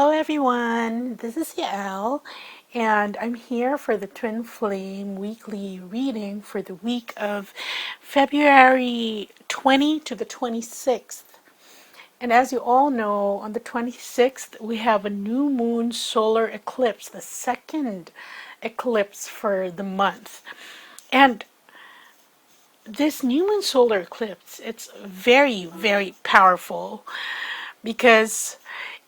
Hello everyone, this is Yael, and I'm here for the Twin Flame weekly reading for the week of February 20 to the 26th. And as you all know, on the 26th we have a new moon solar eclipse, the second eclipse for the month. And this new moon solar eclipse, it's very, very powerful because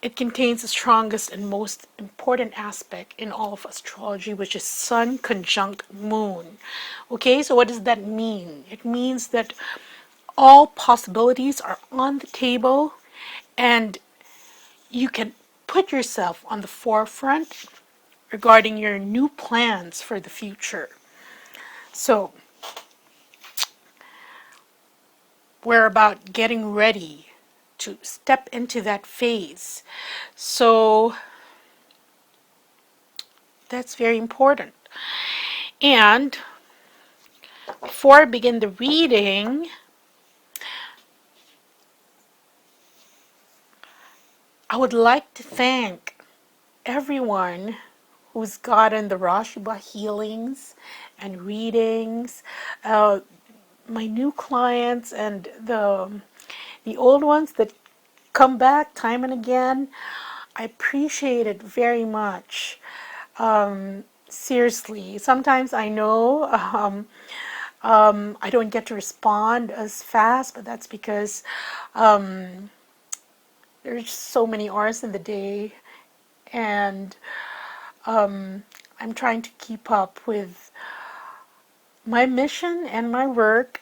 it contains the strongest and most important aspect in all of astrology, which is Sun conjunct Moon. Okay, so what does that mean? It means that all possibilities are on the table and you can put yourself on the forefront regarding your new plans for the future. So, we're about getting ready to step into that phase. So, that's very important. And before I begin the reading, I would like to thank everyone who's gotten the RASHEEBA healings and readings, my new clients and the old ones that come back time and again. I appreciate it very much. Seriously, sometimes I know I don't get to respond as fast, but that's because there's so many hours in the day, and I'm trying to keep up with my mission and my work.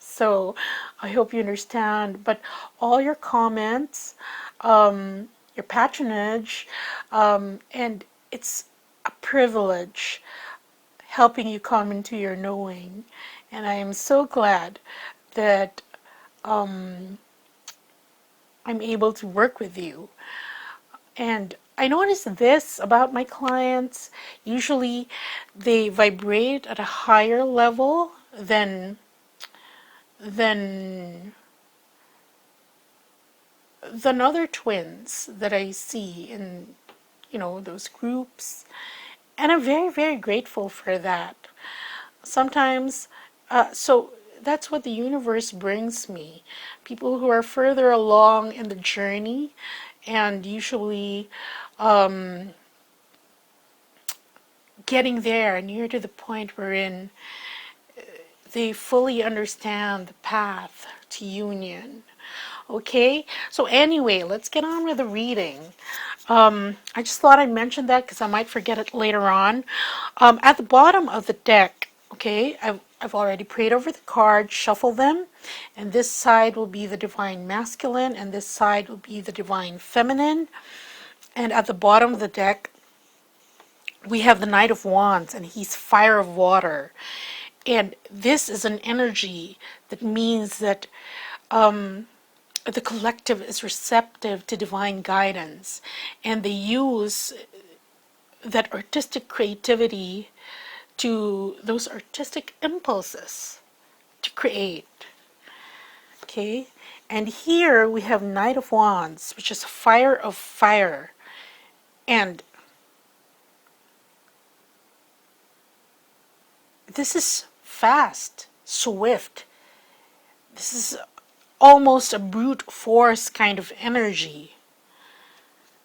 So I hope you understand. But all your comments, your patronage, and it's a privilege helping you come into your knowing. And I am so glad that I'm able to work with you. And I noticed this about my clients. Usually they vibrate at a higher level than other twins that I see in, those groups. And I'm very, very grateful for that. Sometimes, so that's what the universe brings me. People who are further along in the journey and usually getting there, near to the point wherein they fully understand the path to union. Okay, so anyway, let's get on with the reading. I just thought I'd mention that because I might forget it later on. At the bottom of the deck, okay, I've already prayed over the cards, shuffle them, and this side will be the divine masculine, and this side will be the divine feminine. And at the bottom of the deck, we have the Knight of Wands, and he's fire of water. And this is an energy that means that the collective is receptive to divine guidance, and they use that artistic creativity to those artistic impulses to create. Okay, and here we have Knight of Wands, which is fire of fire, and this is fast, swift. This is almost a brute force kind of energy.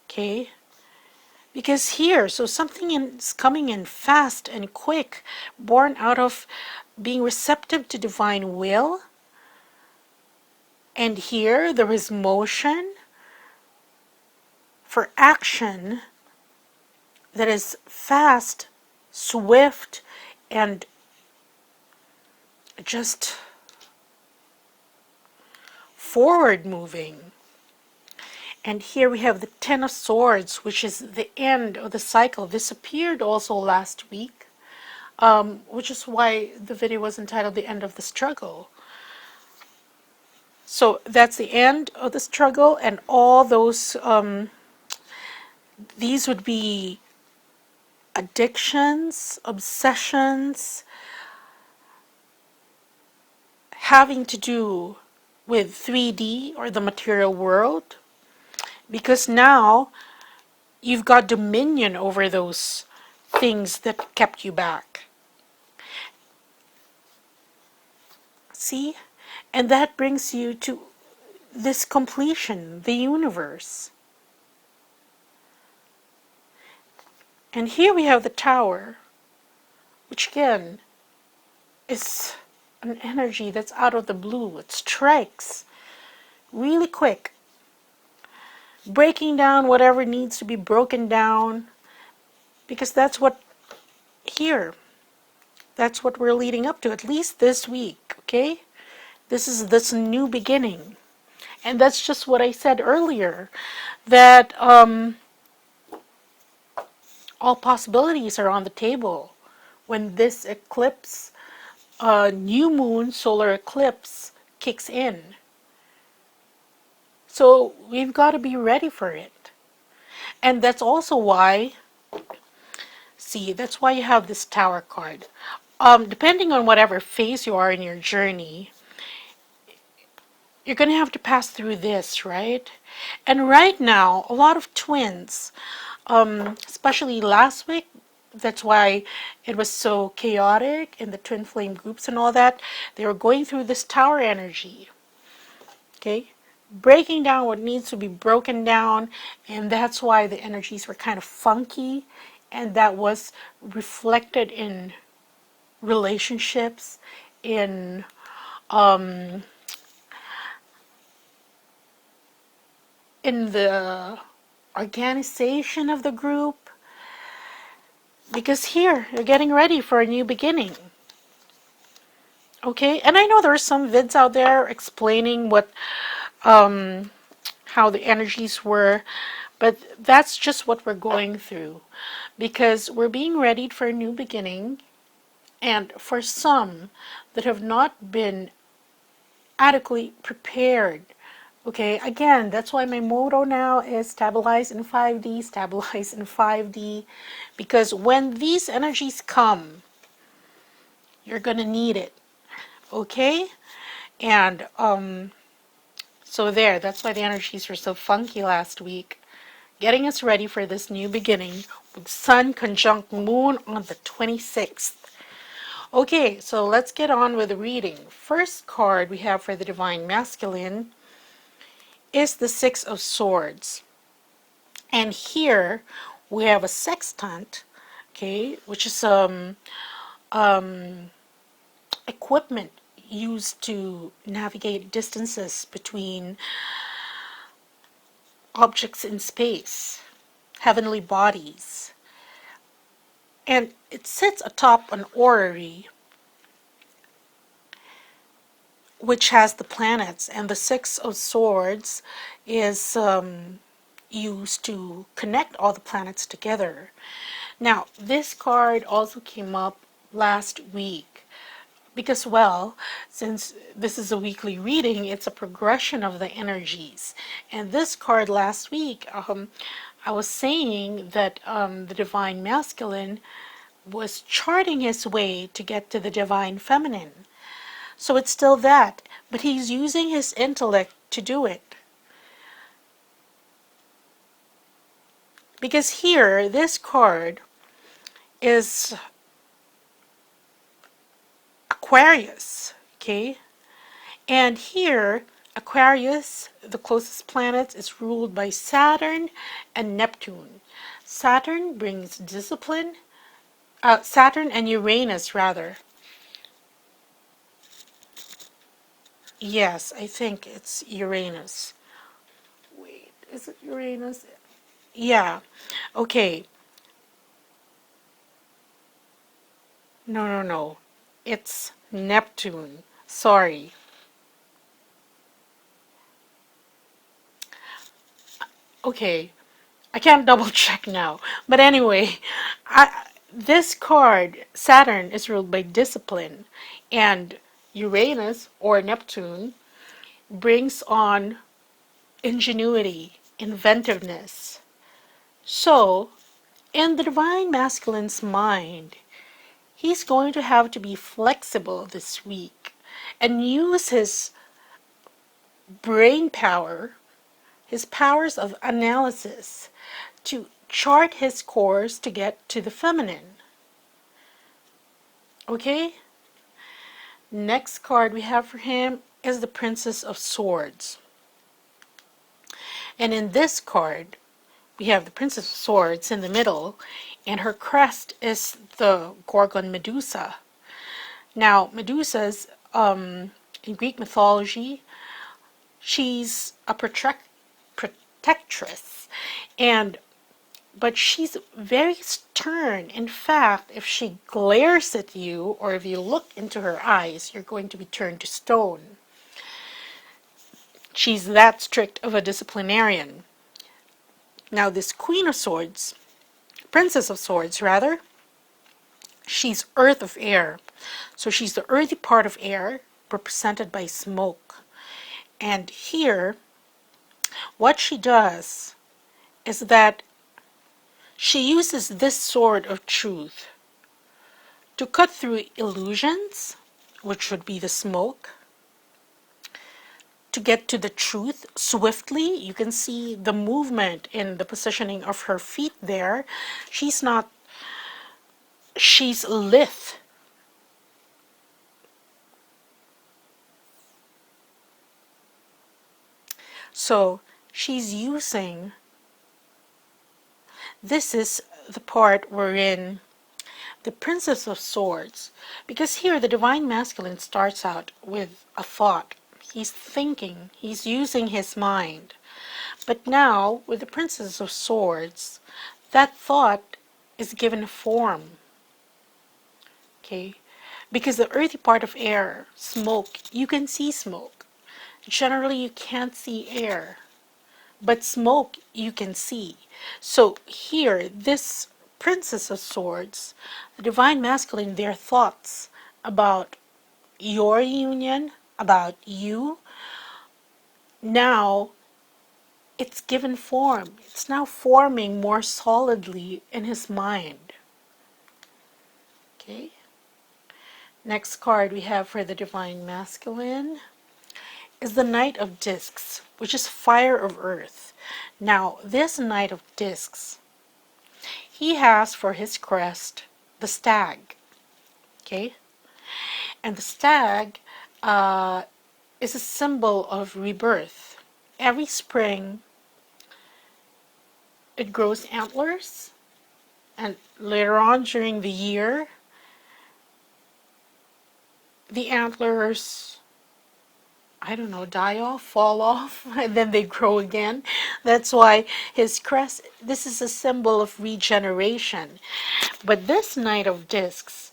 Okay? Because here, so something is coming in fast and quick, born out of being receptive to divine will. And here there is motion for action that is fast, swift, and just forward moving. And here we have the Ten of Swords, which is the end of the cycle. This appeared also last week, which is why the video was entitled The End of the Struggle. So that's the end of the struggle, and all those, these would be addictions, obsessions, having to do with 3D or the material world. Because now you've got dominion over those things that kept you back. See? And that brings you to this completion, the universe. And here we have the tower, which again is an energy that's out of the blue. It strikes really quick, breaking down whatever needs to be broken down, because that's what here, that's what we're leading up to, at least this week, okay? This is this new beginning. And that's just what I said earlier, that all possibilities are on the table when this eclipse, new moon solar eclipse, kicks in. So we've got to be ready for it. And that's also why, see, that's why you have this tower card. Depending on whatever phase you are in your journey, you're going to have to pass through this, right? And right now, a lot of twins, especially last week, that's why it was so chaotic in the twin flame groups and all that. They were going through this tower energy, okay? Breaking down what needs to be broken down, and that's why the energies were kind of funky, and that was reflected in relationships, in the organization of the group, because here you're getting ready for a new beginning. Okay, and I know there are some vids out there explaining what how the energies were, but that's just what we're going through, because we're being readied for a new beginning. And for some that have not been adequately prepared, okay, again, that's why my motto now is stabilize in 5D, stabilize in 5D, because when these energies come, you're going to need it, okay? And so there, that's why the energies were so funky last week, getting us ready for this new beginning with Sun conjunct Moon on the 26th. Okay, so let's get on with the reading. First card we have for the Divine Masculine is the Six of Swords. And here we have a sextant, okay, which is equipment used to navigate distances between objects in space, heavenly bodies. And it sits atop an orrery which has the planets, and the Six of Swords is used to connect all the planets together. Now, this card also came up last week because, well, since this is a weekly reading, it's a progression of the energies. And this card last week, I was saying that the Divine Masculine was charting his way to get to the Divine Feminine. So it's still that, but he's using his intellect to do it. Because here, this card is Aquarius, okay? And here, Aquarius, the closest planet, is ruled by Saturn and Neptune. Saturn brings discipline, Saturn and Uranus, rather. Yes, I think it's Uranus. Wait, is it Uranus? Yeah, okay. No. It's Neptune. Sorry. Okay, I can't double check now. But anyway, this card, Saturn, is ruled by discipline, and Uranus, or Neptune, brings on ingenuity, inventiveness. So, in the Divine Masculine's mind, he's going to have to be flexible this week and use his brain power, his powers of analysis, to chart his course to get to the feminine. Okay? Next card we have for him is the Princess of Swords. And in this card, we have the Princess of Swords in the middle, and her crest is the Gorgon Medusa. Now, Medusas, in Greek mythology, she's a protectress, but she's very stern. In fact, if she glares at you or if you look into her eyes, you're going to be turned to stone. She's that strict of a disciplinarian. Now, this Queen of Swords, Princess of Swords rather, she's earth of air. So she's the earthy part of air represented by smoke. And here, what she does is that she uses this sword of truth to cut through illusions, which would be the smoke, to get to the truth swiftly. You can see the movement in the positioning of her feet there. She's lithe. So she's using, this is the part wherein the Princess of Swords, because here the Divine Masculine starts out with a thought. He's thinking, he's using his mind. But now, with the Princess of Swords, that thought is given form. Okay? Because the earthy part of air, smoke, you can see smoke. Generally, you can't see air. But smoke, you can see. So here, this Princess of Swords, the Divine Masculine, their thoughts about your union, about you, now it's given form. It's now forming more solidly in his mind. Okay. Next card we have for the Divine Masculine is the Knight of Discs, which is fire of earth. Now, this Knight of Discs, he has for his crest the stag. Okay. And the stag is a symbol of rebirth. Every spring, it grows antlers, and later on during the year, the antlers, I don't know, die off, fall off, and then they grow again. That's why his crest, this is a symbol of regeneration. But this Knight of Discs,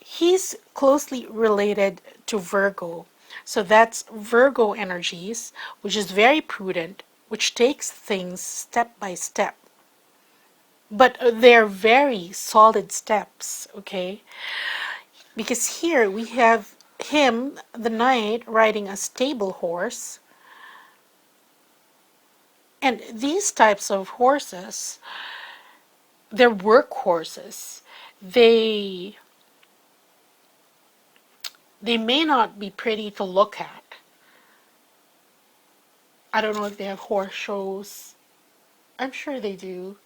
he's closely related to Virgo. So that's Virgo energies, which is very prudent, which takes things step by step. But they're very solid steps, okay? Because here we have him, the knight, riding a stable horse. And these types of horses, they're work horses. They may not be pretty to look at. I don't know if they have horse shows. I'm sure they do.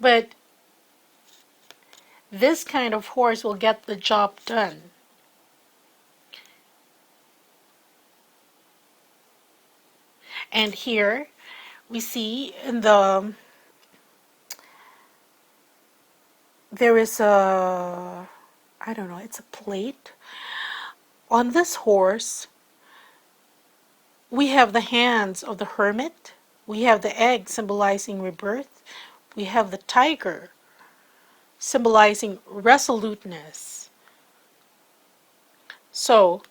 But this kind of horse will get the job done. And here we see in the, there is a, I don't know, it's a plate. On this horse, we have the hands of the hermit. We have the egg symbolizing rebirth. We have the tiger symbolizing resoluteness. So,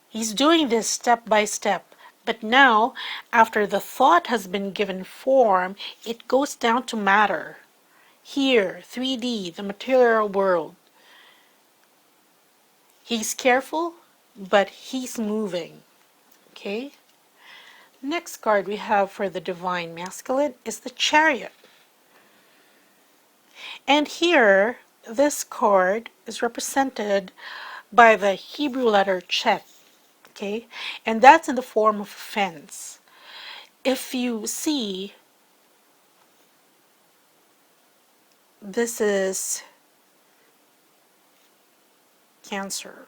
he's doing this step by step. But now, after the thought has been given form, it goes down to matter. Here, 3D, the material world. He's careful, but he's moving. Okay? Next card we have for the Divine Masculine is the Chariot. And here, this card is represented by the Hebrew letter Chet. Okay? And that's in the form of a fence. if you see, this is Cancer.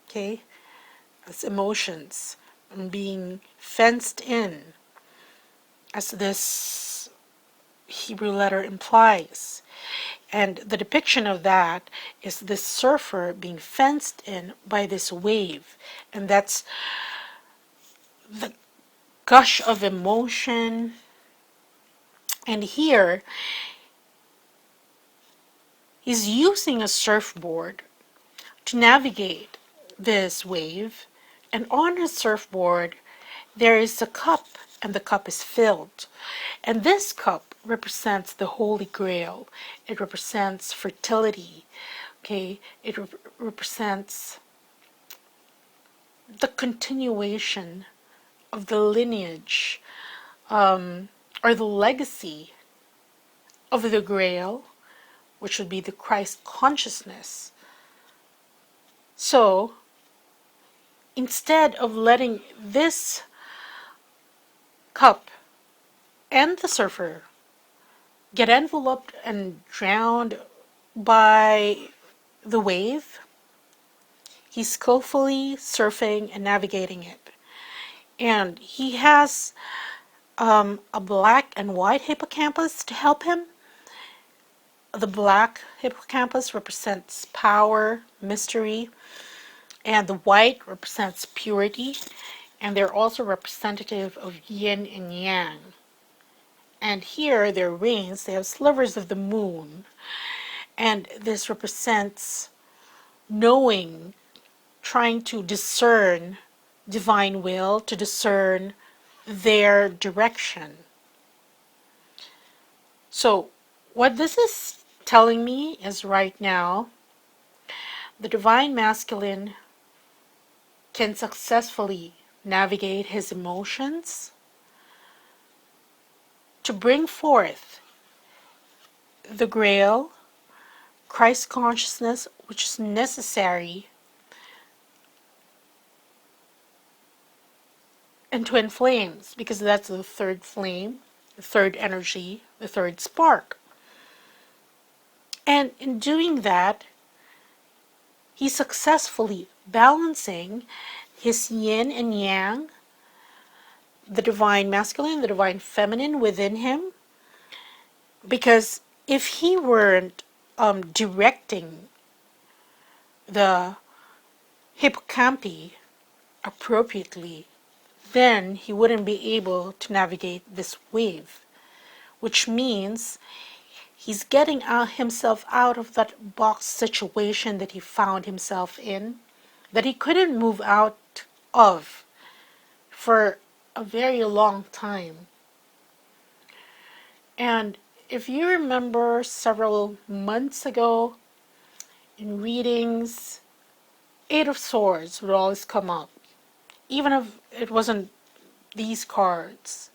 Okay? It's emotions and being fenced in, as this Hebrew letter implies. And the depiction of that is this surfer being fenced in by this wave. And that's the gush of emotion. And here, he's using a surfboard to navigate this wave. And on his surfboard, there is a cup, and the cup is filled. And this cup represents the Holy Grail. It represents fertility. Okay, it represents the continuation of the lineage, or the legacy of the Grail, which would be the Christ consciousness. So, instead of letting this cup and the surfer get enveloped and drowned by the wave, he's skillfully surfing and navigating it. And he has a black and white hippocampus to help him. The black hippocampus represents power, mystery, and the white represents purity. And they're also representative of yin and yang. And here, their rings, they have slivers of the moon. And this represents knowing, trying to discern divine will, to discern their direction. So, what this is telling me is right now, the divine masculine can successfully navigate his emotions to bring forth the Grail, Christ consciousness, which is necessary, and twin flames, because that's the third flame, the third energy, the third spark. And in doing that, he's successfully balancing his yin and yang, the divine masculine, the divine feminine within him. Because if he weren't directing the hippocampi appropriately, then he wouldn't be able to navigate this wave, which means he's getting himself out of that box situation that he found himself in, that he couldn't move out of for a very long time. And if you remember several months ago in readings, Eight of Swords would always come up, even if it wasn't these cards.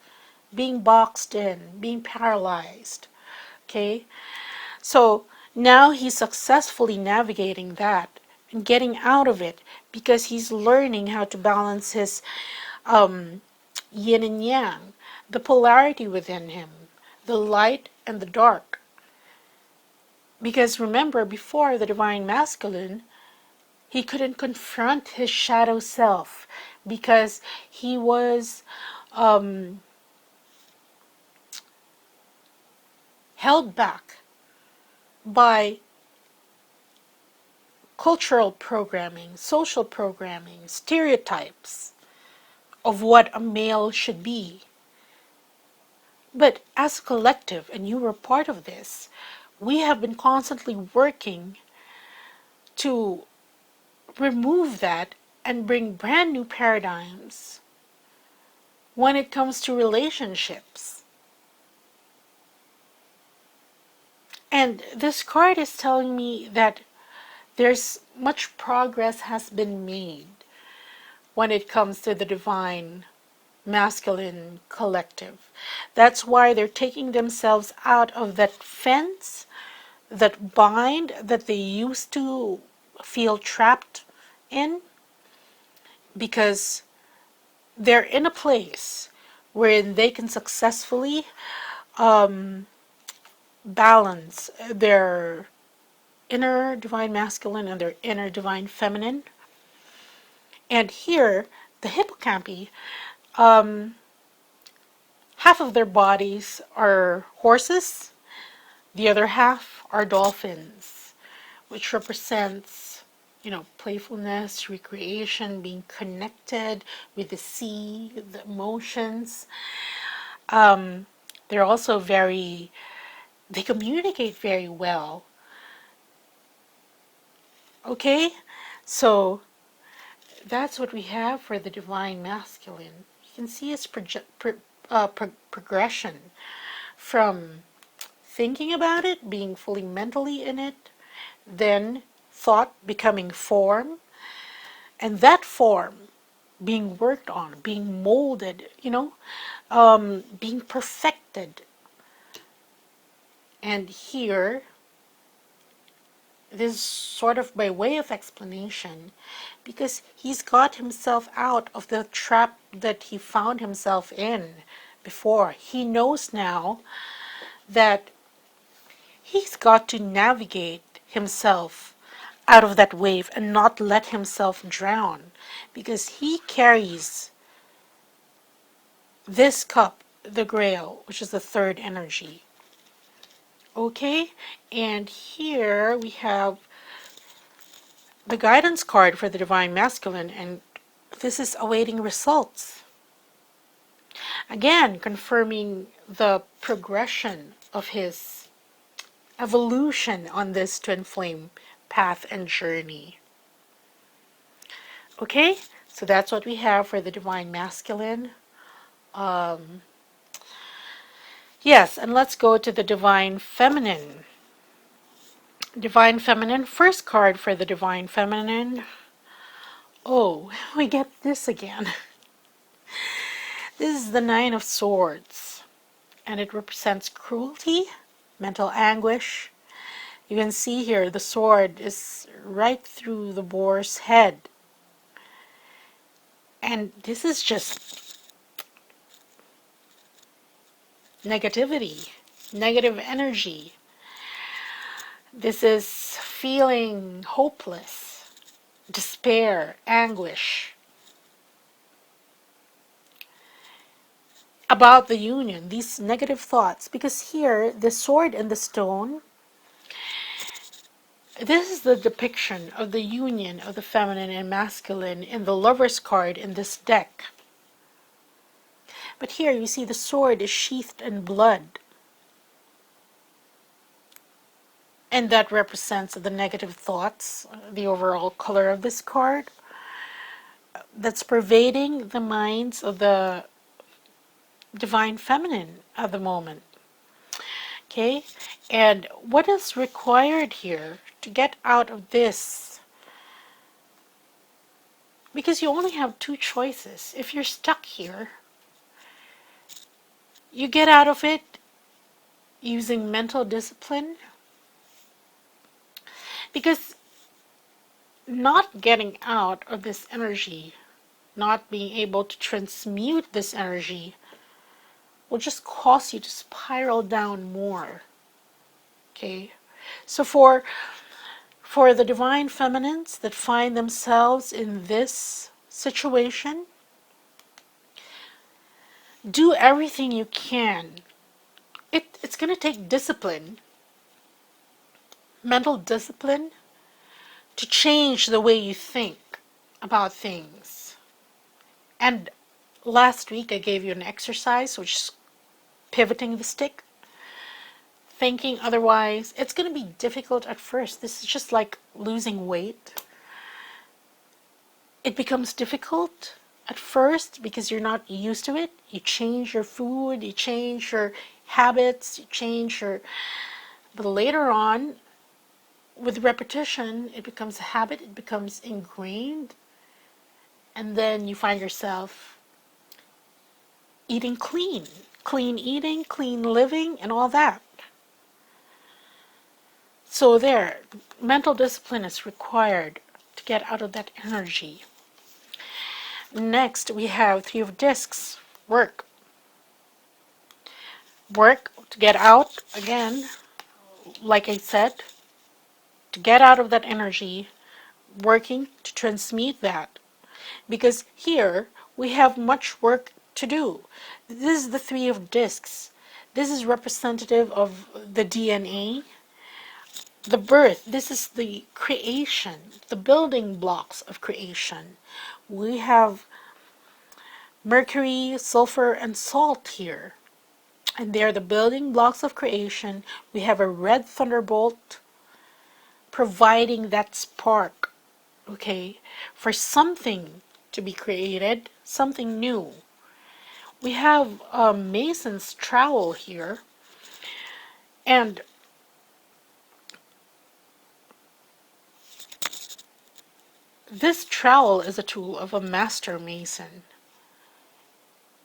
Being boxed in, being paralyzed. Okay? So now he's successfully navigating that and getting out of it because he's learning how to balance his yin and yang, the polarity within him, the light and the dark. Because remember, before the divine masculine, he couldn't confront his shadow self because he was held back by cultural programming, social programming, stereotypes of what a male should be. But as a collective, and you were part of this, we have been constantly working to remove that and bring brand new paradigms when it comes to relationships. And this card is telling me that there's much progress has been made when it comes to the divine masculine collective. That's why they're taking themselves out of that fence, that bind that they used to feel trapped in, because they're in a place wherein they can successfully balance their inner divine masculine and their inner divine feminine. And here, the hippocampi, half of their bodies are horses, the other half are dolphins, which represents, playfulness, recreation, being connected with the sea, the emotions. They're also they communicate very well. Okay? So that's what we have for the divine masculine. You can see its progression from thinking about it, being fully mentally in it, then thought becoming form, and that form being worked on, being molded, being perfected. And here, this is sort of by way of explanation, because he's got himself out of the trap that he found himself in before. He knows now that he's got to navigate himself out of that wave and not let himself drown, because he carries this cup, the grail, which is the third energy. Okay, and here we have the guidance card for the divine masculine, and this is awaiting results. Again, confirming the progression of his evolution on this twin flame path and journey. Okay, so that's what we have for the divine masculine. Yes, and let's go to the divine feminine. Divine feminine, first card for the divine feminine. Oh, we get this again. This is the Nine of Swords, and it represents cruelty, mental anguish. You can see here the sword is right through the boar's head. And this is just negativity, negative energy. This is feeling hopeless, despair, anguish about the union, these negative thoughts. Because here, the sword and the stone, this is the depiction of the union of the feminine and masculine in the Lover's card in this deck. But here you see the sword is sheathed in blood. And that represents the negative thoughts, the overall color of this card, that's pervading the minds of the divine feminine at the moment. Okay? And what is required here to get out of this? Because you only have two choices. If you're stuck here, you get out of it using mental discipline. Because not getting out of this energy, not being able to transmute this energy, will just cause you to spiral down more. Okay? So for the divine feminines that find themselves in this situation, do everything you can. It's going to take discipline, mental discipline, to change the way you think about things. And last week I gave you an exercise, which is pivoting the stick, thinking otherwise. It's going to be difficult at first. This is just like losing weight. It becomes difficult at first because you're not used to it. You change your food, you change your habits, you change your... But later on, with repetition, it becomes a habit, it becomes ingrained, and then you find yourself eating clean. Clean eating, clean living, and all that. So there, mental discipline is required to get out of that energy. Next, we have Three of Discs, work. Work to get out, again, like I said, to get out of that energy, working to transmute that. Because here, we have much work to do. This is the Three of Discs. This is representative of the DNA, the birth. This is the creation, the building blocks of creation. We have Mercury, sulfur, and salt here. And they're the building blocks of creation. We have a red thunderbolt providing that spark, okay, for something to be created, something new. We have a Mason's trowel here, and this trowel is a tool of a master mason.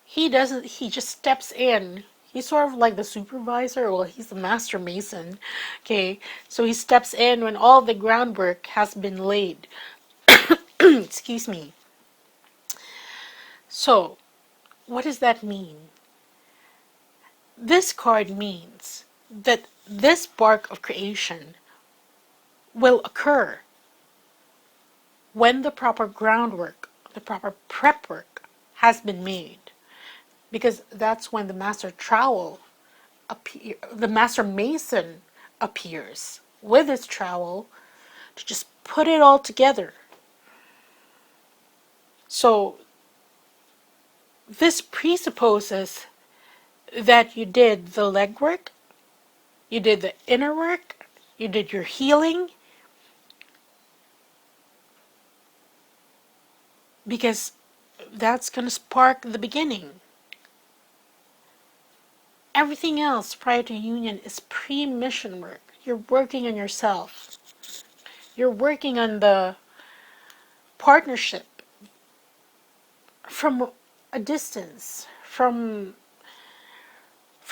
He just steps in. He's sort of like the supervisor. Well, he's the master mason. Okay, so he steps in when all the groundwork has been laid. Excuse me. So, what does that mean? This card means that this spark of creation will occur when the proper groundwork, the proper prep work has been made. Because that's when the master trowel the master mason appears with his trowel to just put it all together. So this presupposes that you did the legwork, you did the inner work, you did your healing, because that's going to spark the beginning. Everything else prior to union is pre-mission work. You're working on yourself. You're working on the partnership from a distance, from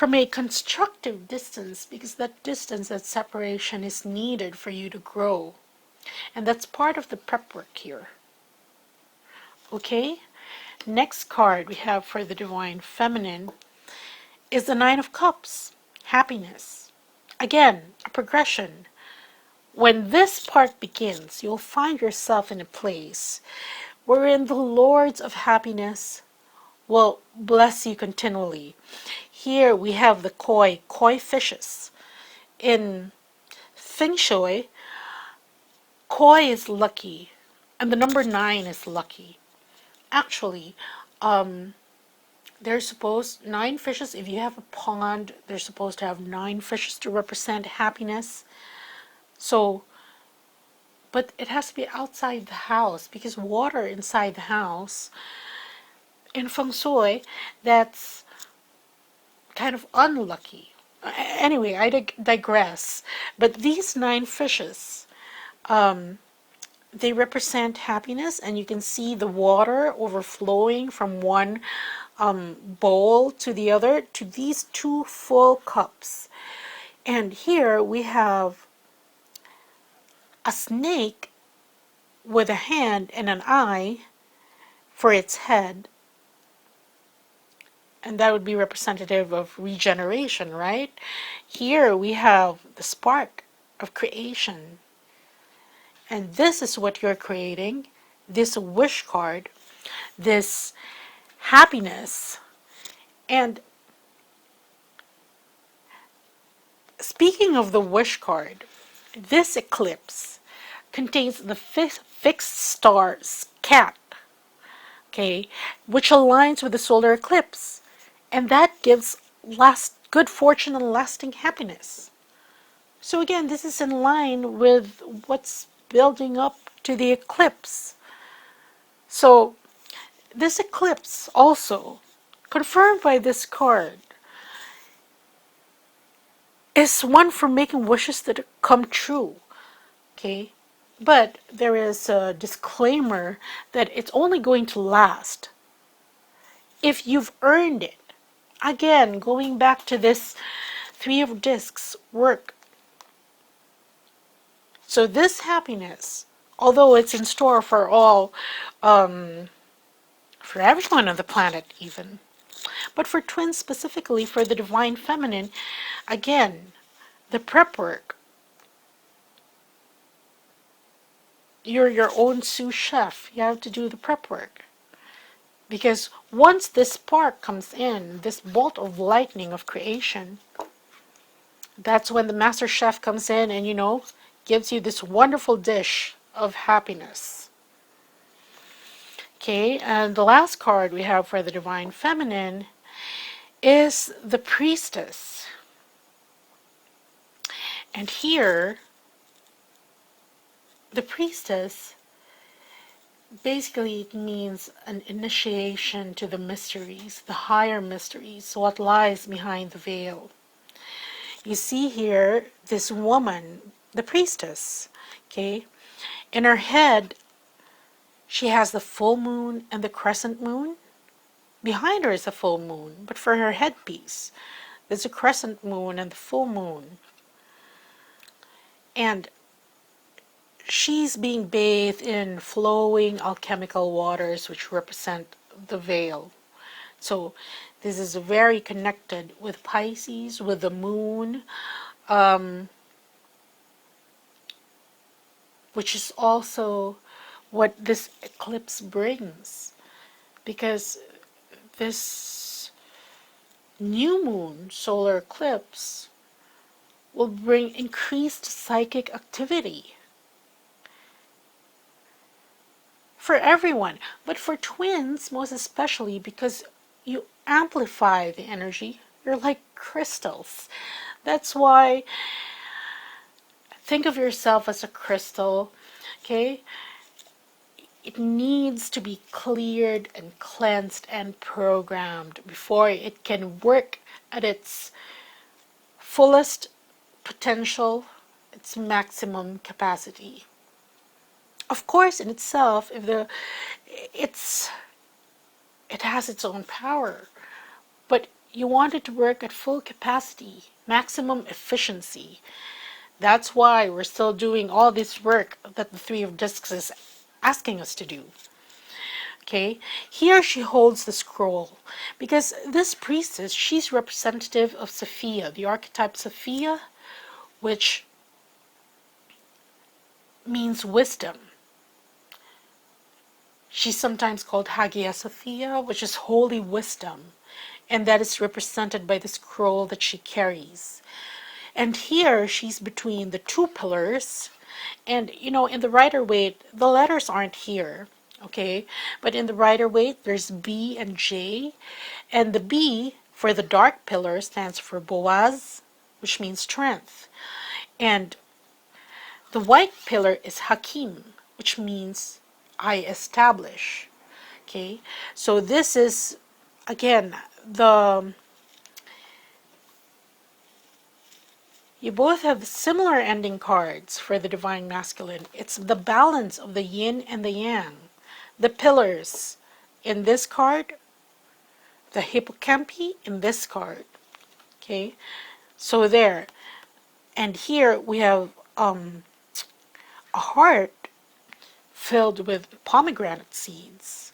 a constructive distance, because that distance, that separation is needed for you to grow. And that's part of the prep work here. Okay? Next card we have for the Divine Feminine is the Nine of Cups, happiness. Again, a progression. When this part begins, you'll find yourself in a place wherein the Lords of Happiness will bless you continually. Here we have the koi fishes. In Feng Shui, koi is lucky, and the number 9 is lucky. Actually, there's supposed 9 fishes. If you have a pond, they're supposed to have 9 fishes to represent happiness. So, but it has to be outside the house, because water inside the house, in Feng Shui, that's kind of unlucky. Anyway, I digress. But these 9 fishes, they represent happiness, and you can see the water overflowing from one bowl to the other, to these 2 full cups. And here we have a snake with a hand and an eye for its head. And that would be representative of regeneration, right? Here we have the spark of creation. And this is what you're creating, this wish card, this happiness. And speaking of the wish card, this eclipse contains the fixed star cat, okay, which aligns with the solar eclipse. And that gives good fortune and lasting happiness. So again, this is in line with what's building up to the eclipse. So this eclipse also, confirmed by this card, is one for making wishes that come true. Okay? But there is a disclaimer that it's only going to last if you've earned it. Again, going back to this 3 of Discs work. So this happiness, although it's in store for all for everyone on the planet even. But for twins specifically, for the divine feminine, again, the prep work. You're your own sous chef. You have to do the prep work. Because once this spark comes in, this bolt of lightning of creation, that's when the master chef comes in and, gives you this wonderful dish of happiness. Okay, and the last card we have for the divine feminine is the priestess. And here, the priestess, basically it means an initiation to the mysteries, the higher mysteries, what lies behind the veil. You see here this woman, the priestess, okay? In her head, she has the full moon and the crescent moon. Behind her is a full moon, but for her headpiece, there's a crescent moon and the full moon. And she's being bathed in flowing alchemical waters which represent the veil. So this is very connected with Pisces, with the moon, which is also what this eclipse brings. Because this new moon solar eclipse will bring increased psychic activity for everyone, but for twins most especially, because you amplify the energy. You're like crystals. That's why think of yourself as a crystal, okay? It needs to be cleared and cleansed and programmed before it can work at its fullest potential, its maximum capacity. Of course, in itself, it has its own power, but you want it to work at full capacity, maximum efficiency. That's why we're still doing all this work that the Three of Discs is asking us to do. Okay, here she holds the scroll because this priestess, she's representative of Sophia, the archetype Sophia, which means wisdom. She's sometimes called Hagia Sophia, which is holy wisdom, and that is represented by the scroll that she carries. And here she's between the two pillars, and in the Rider-Waite, the letters aren't here, okay? But in the Rider-Waite, there's B and J, and the B for the dark pillar stands for Boaz, which means strength. And the white pillar is Hakim, which means I establish. Okay, so this is again you both have similar ending cards for the divine masculine. It's the balance of the yin and the yang. The pillars in this card, the hippocampi in this card. Okay, so there. And here we have a heart filled with pomegranate seeds,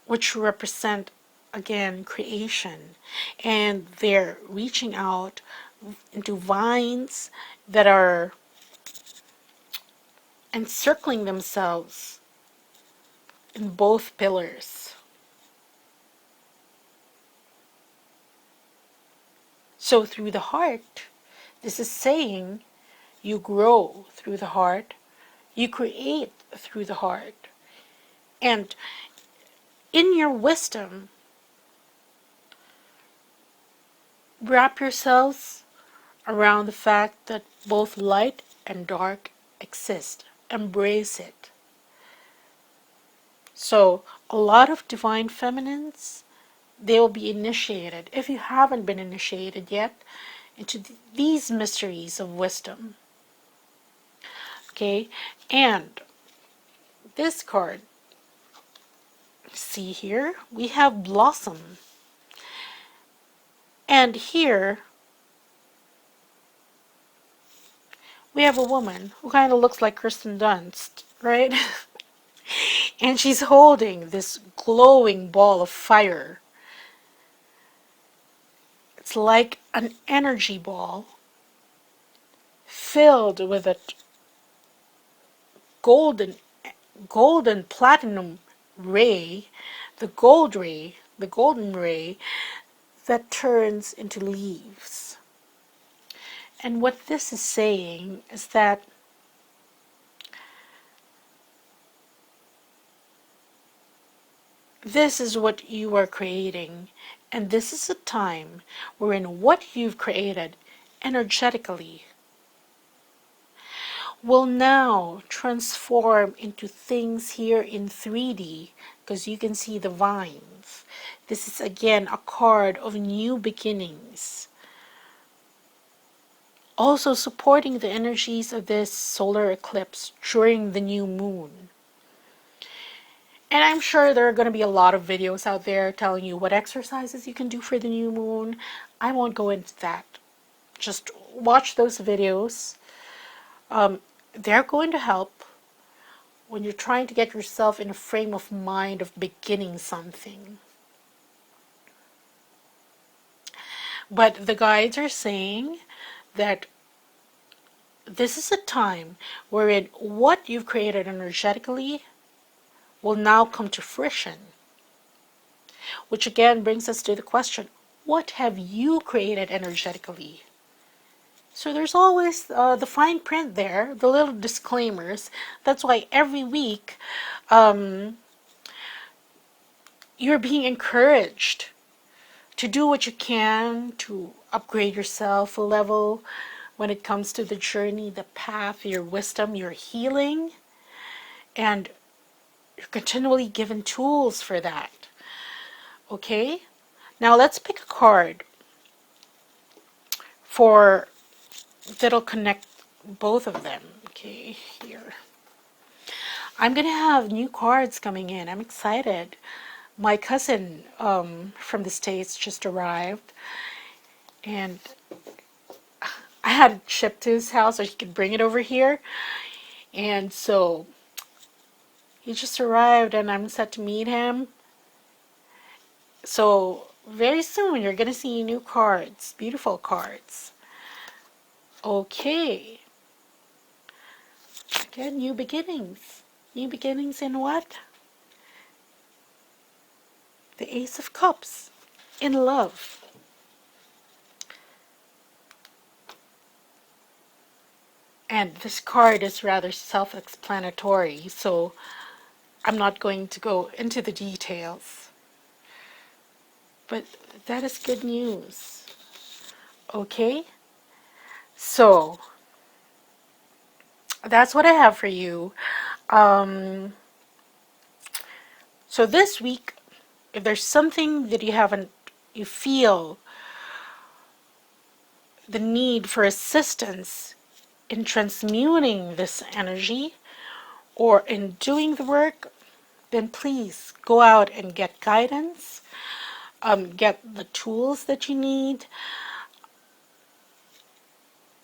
which represent, again, creation. And they're reaching out into vines that are encircling themselves in both pillars. So through the heart, this is saying you grow through the heart, you create through the heart. And in your wisdom, wrap yourselves around the fact that both light and dark exist. Embrace it. So, a lot of divine feminines, they will be initiated, if you haven't been initiated yet, into these mysteries of wisdom. Okay, and this card, see here, we have blossom. And here, we have a woman who kind of looks like Kirsten Dunst, right? And she's holding this glowing ball of fire. It's like an energy ball filled with a golden platinum ray, the golden ray that turns into leaves. And what this is saying is that this is what you are creating, and this is a time wherein what you've created energetically will now transform into things here in 3D, because you can see the vines. This is again a card of new beginnings. Also supporting the energies of this solar eclipse during the new moon. And I'm sure there are going to be a lot of videos out there telling you what exercises you can do for the new moon. I won't go into that. Just watch those videos. They're going to help when you're trying to get yourself in a frame of mind of beginning something. But the guides are saying that this is a time wherein what you've created energetically will now come to fruition. Which again brings us to the question, what have you created energetically? So there's always the fine print there, the little disclaimers. That's why every week you're being encouraged to do what you can to upgrade yourself a level when it comes to the journey, the path, your wisdom, your healing. And you're continually given tools for that. Okay? Now let's pick a card for that'll connect both of them. Okay, here. I'm gonna have new cards coming in. I'm excited. My cousin from the States just arrived, and I had it shipped to his house so he could bring it over here. And so he just arrived, and I'm set to meet him. So very soon you're gonna see new cards, beautiful cards. Okay. Again, new beginnings. New beginnings in what? The Ace of Cups. In love. And this card is rather self-explanatory, so I'm not going to go into the details. But that is good news. Okay? So, that's what I have for you. So this week, if there's something that you feel the need for assistance in transmuting this energy or in doing the work, then please go out and get guidance, get the tools that you need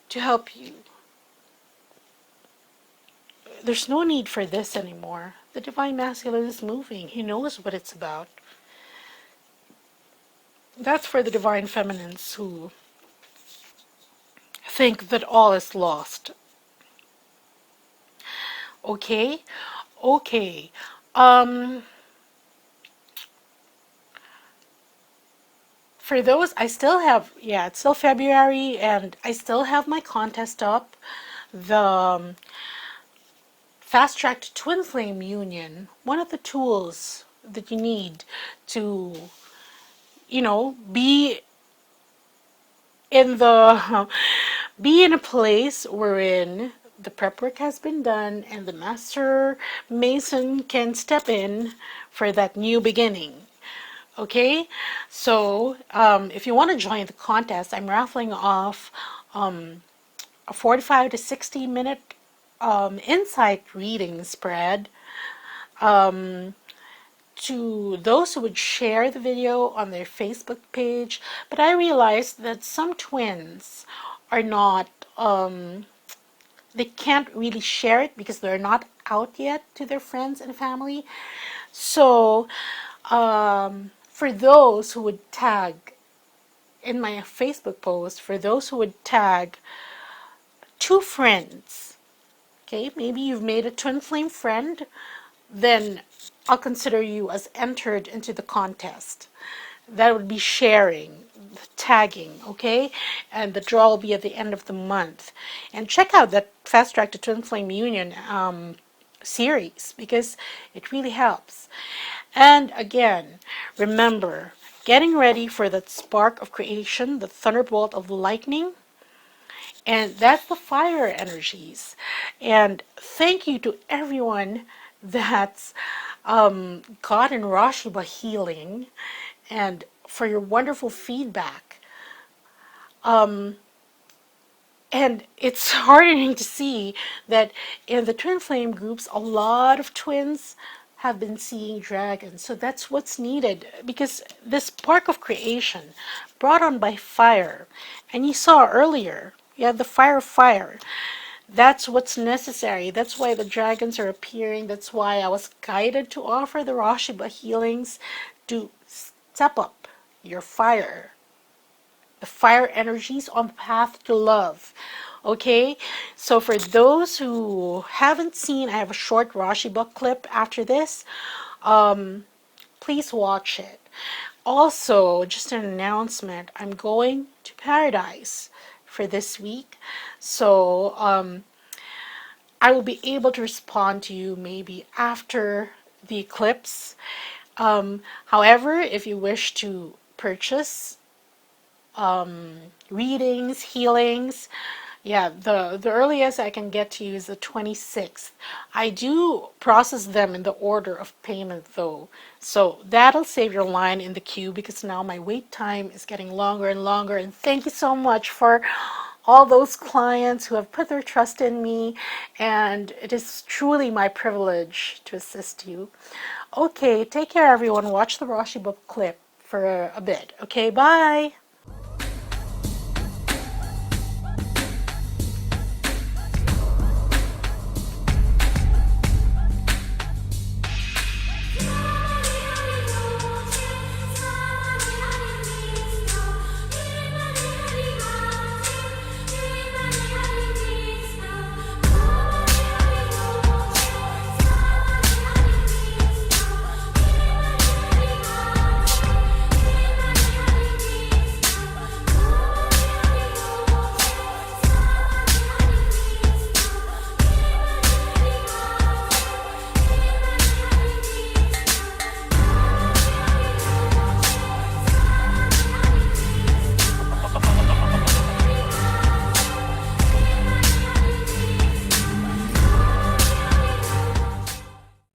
to help you. There's no need for this anymore. The Divine Masculine is moving. He knows what it's about. That's for the Divine Feminines who think that all is lost. Okay? Okay. For those, I still have, it's still February, and I still have my contest up. The Fast Track to Twin Flame Union, one of the tools that you need to, be in the be in a place wherein the prep work has been done and the Master Mason can step in for that new beginning. Okay, so if you want to join the contest, I'm raffling off a 45 to 60 minute insight reading spread to those who would share the video on their Facebook page. But I realized that some twins are not they can't really share it because they're not out yet to their friends and family. So for those who would tag in my Facebook post, for those who would tag 2 friends, okay, maybe you've made a twin flame friend, then I'll consider you as entered into the contest. That would be sharing, tagging, okay? And the draw will be at the end of the month. And check out that Fast Track to Twin Flame Union series because it really helps. And again, remember, getting ready for that spark of creation, the thunderbolt of lightning, and that's the fire energies. And thank you to everyone that's gotten RASHEEBA healing and for your wonderful feedback. And it's heartening to see that in the twin flame groups, a lot of twins have been seeing dragons. So that's what's needed because this spark of creation brought on by fire, and you saw earlier, you have the fire. That's what's necessary. That's why the dragons are appearing. That's why I was guided to offer the RASHEEBA healings to step up your fire, the fire energies on the path to love. Okay, so for those who haven't seen, I have a short RASHEEBA clip after this. Please watch it. Also, just an announcement, I'm going to paradise for this week. So I will be able to respond to you maybe after the eclipse. However, if you wish to purchase readings, healings, yeah, the earliest I can get to you is the 26th. I do process them in the order of payment though. So that'll save your line in the queue because now my wait time is getting longer and longer. And thank you so much for all those clients who have put their trust in me. And it is truly my privilege to assist you. Okay, take care everyone. Watch the RASHEEBA clip for a bit. Okay, bye.